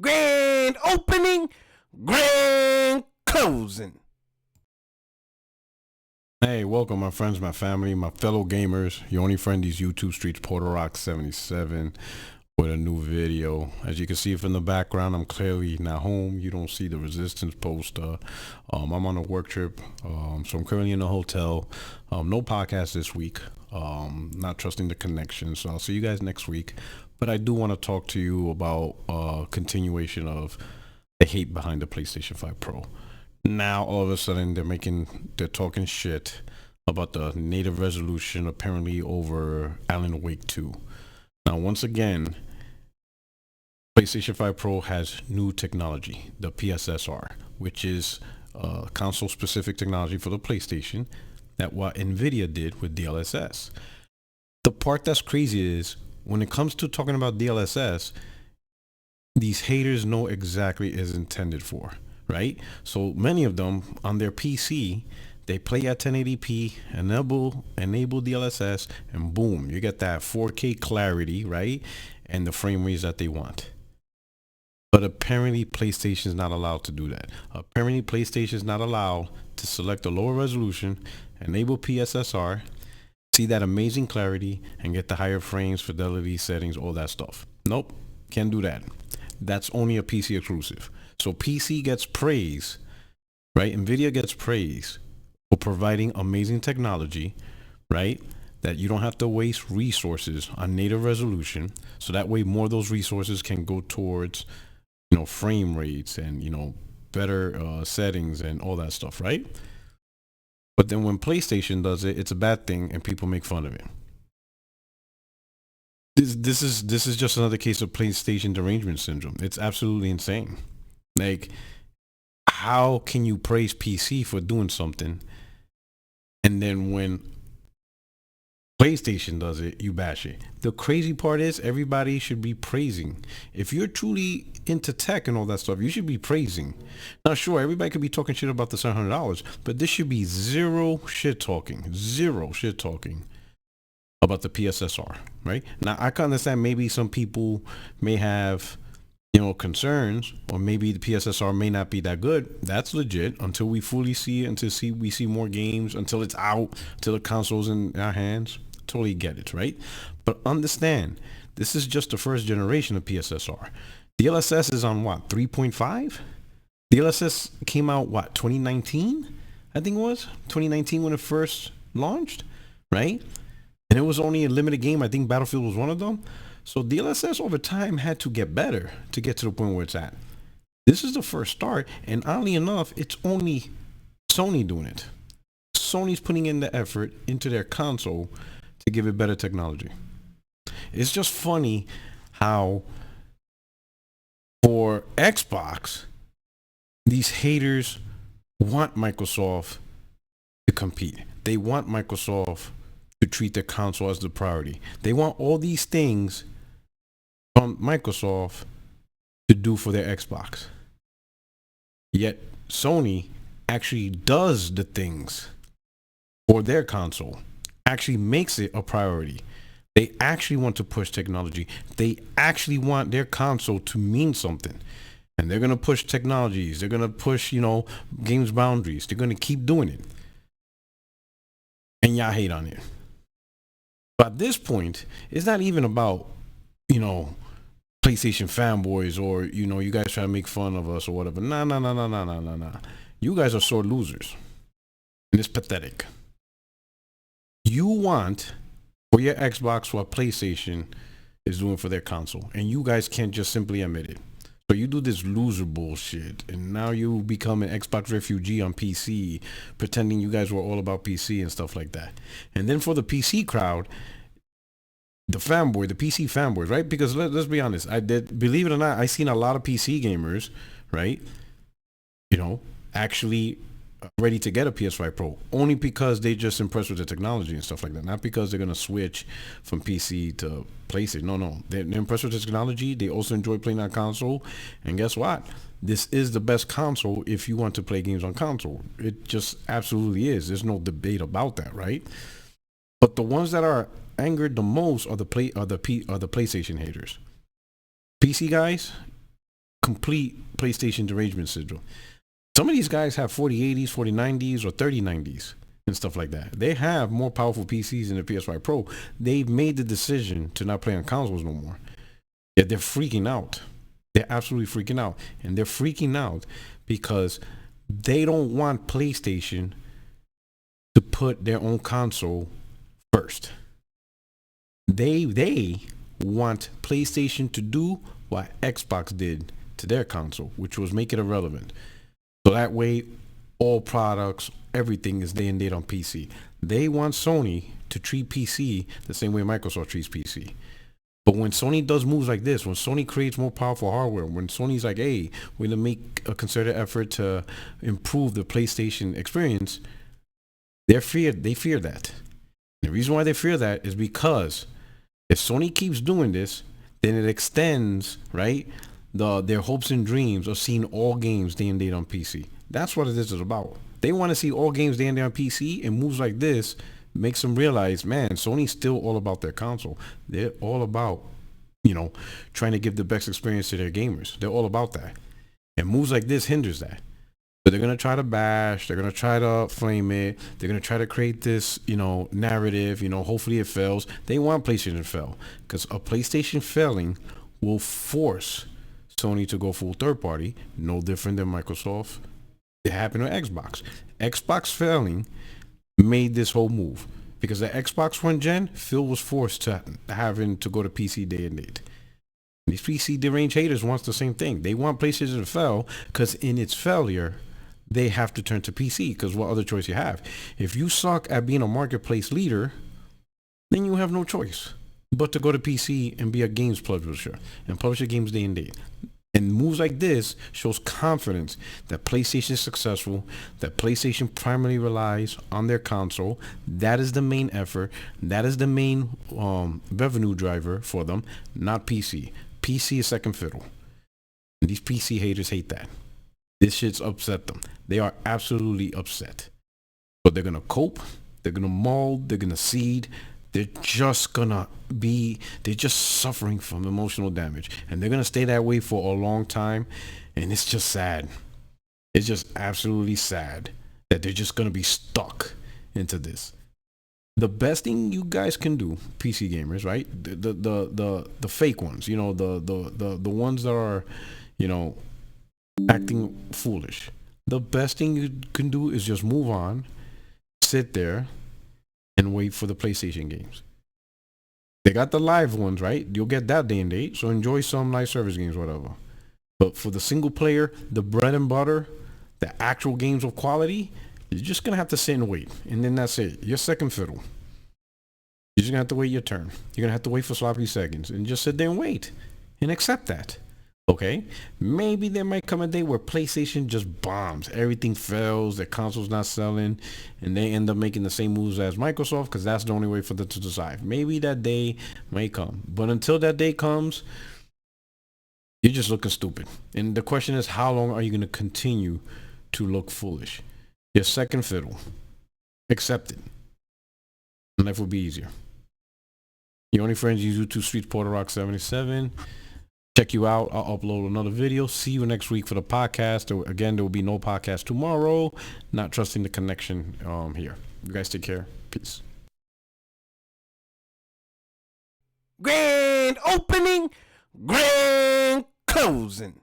Grand opening, grand closing. Hey, welcome, my friends, my family, my fellow gamers. Your only friend, these YouTube streets, PorterRock77, with a new video. As you can see from the background, I'm clearly not home. You don't see the resistance poster. I'm on a work trip, so I'm currently in a hotel. No podcast this week. Not trusting the connection, so I'll see you guys next week. But I do want to talk to you about continuation of the hate behind the PlayStation 5 Pro. Now all of a sudden they're talking shit about the native resolution apparently over Alan Wake 2. Now once again, PlayStation 5 Pro has new technology, the PSSR, which is console specific technology for the PlayStation that what Nvidia did with DLSS. The part that's crazy is when it comes to talking about DLSS, these haters know exactly what it's intended for. Right? So many of them on their PC, they play at 1080p, enable DLSS, and boom, you get that 4K clarity, right? And the frame rates that they want. But apparently PlayStation is not allowed to do that. Apparently PlayStation is not allowed to select a lower resolution, enable PSSR, see that amazing clarity, and get the higher frames, fidelity settings, all that stuff. Nope, can't do that. That's only a PC exclusive. So PC gets praise, right? Nvidia gets praise for providing amazing technology, right? That you don't have to waste resources on native resolution. So that way more of those resources can go towards, frame rates and, better settings and all that stuff, right? But then when PlayStation does it, it's a bad thing and people make fun of it. This is just another case of PlayStation derangement syndrome. It's absolutely insane. Like, how can you praise PC for doing something, and then when PlayStation does it, you bash it? The crazy part is everybody should be praising. If you're truly into tech and all that stuff, you should be praising. Now, sure, everybody could be talking shit about the $700, but this should be zero shit talking about the PSSR, right? Now, I can understand maybe some people may have concerns, or maybe the PSSR may not be that good. That's legit until we fully see it, until we see more games, until it's out, until the console's in our hands. Totally get it, right? But understand, this is just the first generation of PSSR. DLSS is on what, 3.5? DLSS came out, what, 2019? I think it was 2019 when it first launched, right? And it was only a limited game. I think Battlefield was one of them. So DLSS over time had to get better to get to the point where it's at. This is the first start, and oddly enough, it's only Sony doing it. Sony's putting in the effort into their console to give it better technology. It's just funny how for Xbox, these haters want Microsoft to compete. They want Microsoft to treat their console as the priority. They want all these things from Microsoft to do for their Xbox. Yet Sony actually does the things for their console, actually makes it a priority. They actually want to push technology. They actually want their console to mean something. And they're going to push technologies. They're going to push, games boundaries. They're going to keep doing it. And y'all hate on it. But at this point, it's not even about, PlayStation fanboys or, you guys try to make fun of us or whatever. Nah. You guys are sore losers. And it's pathetic. You want for your Xbox what PlayStation is doing for their console. And you guys can't just simply admit it. So you do this loser bullshit. And now you become an Xbox refugee on PC, pretending you guys were all about PC and stuff like that. And then for the PC crowd, the PC fanboys, right? Because let's be honest, believe it or not, I seen a lot of PC gamers, right? Actually ready to get a PS5 Pro, only because they just impressed with the technology and stuff like that. Not because they're gonna switch from PC to PlayStation. No, they're impressed with the technology. They also enjoy playing on console, and guess what? This is the best console if you want to play games on console. It just absolutely is. There's no debate about that, right? But the ones that are angered the most are the PlayStation haters. PC guys, complete PlayStation derangement syndrome. Some of these guys have 4080s, 4090s, or 3090s and stuff like that. They have more powerful PCs than the PS5 Pro. They've made the decision to not play on consoles no more. Yet they're freaking out. They're absolutely freaking out. And they're freaking out because they don't want PlayStation to put their own console first. They want PlayStation to do what Xbox did to their console, which was make it irrelevant. So that way, all products, everything is day and date on PC. They want Sony to treat PC the same way Microsoft treats PC. But when Sony does moves like this, when Sony creates more powerful hardware, when Sony's like, hey, we're going to make a concerted effort to improve the PlayStation experience, they fear that. The reason why they fear that is because if Sony keeps doing this, then it extends, right, their hopes and dreams of seeing all games day and date on PC. That's what this is about. They want to see all games day and date on PC, and moves like this makes them realize, man, Sony's still all about their console. They're all about, trying to give the best experience to their gamers. They're all about that. And moves like this hinders that. So they're going to try to bash, they're going to try to flame it, they're going to try to create this, narrative, hopefully it fails. They want PlayStation to fail, because a PlayStation failing will force Sony to go full third party, no different than Microsoft. It happened with Xbox. Xbox failing made this whole move, because the Xbox One gen, Phil was forced to having to go to PC day and date. These PC deranged haters wants the same thing. They want PlayStation to fail, because in its failure, they have to turn to PC, because what other choice you have? If you suck at being a marketplace leader, then you have no choice but to go to PC and be a games publisher and publish your games day and date. And moves like this shows confidence that PlayStation is successful, that PlayStation primarily relies on their console. That is the main effort. That is the main revenue driver for them, not PC. PC is second fiddle. And these PC haters hate that. This shit's upset them. They are absolutely upset. But they're going to cope. They're going to mold. They're going to seed. They're just suffering from emotional damage. And they're going to stay that way for a long time. And it's just sad. It's just absolutely sad that they're just going to be stuck into this. The best thing you guys can do, PC gamers, right? The fake ones, the ones that are, acting foolish. The best thing you can do is just move on, sit there, and wait for the PlayStation games. They got the live ones, right? You'll get that day and date, so enjoy some live service games, whatever. But for the single player, the bread and butter, the actual games of quality, you're just going to have to sit and wait. And then that's it. You're second fiddle. You're just going to have to wait your turn. You're going to have to wait for sloppy seconds and just sit there and wait and accept that. Okay, maybe there might come a day where PlayStation just bombs. Everything fails, their console's not selling, and they end up making the same moves as Microsoft, because that's the only way for them to decide. Maybe that day may come. But until that day comes, you're just looking stupid. And the question is, how long are you going to continue to look foolish? You're second fiddle. Accept it. And life will be easier. Your only friends use YouTube Streets PorterRock77. Check you out. I'll upload another video. See you next week for the podcast. Again, there will be no podcast tomorrow. Not trusting the connection here. You guys take care. Peace. Grand opening, grand closing.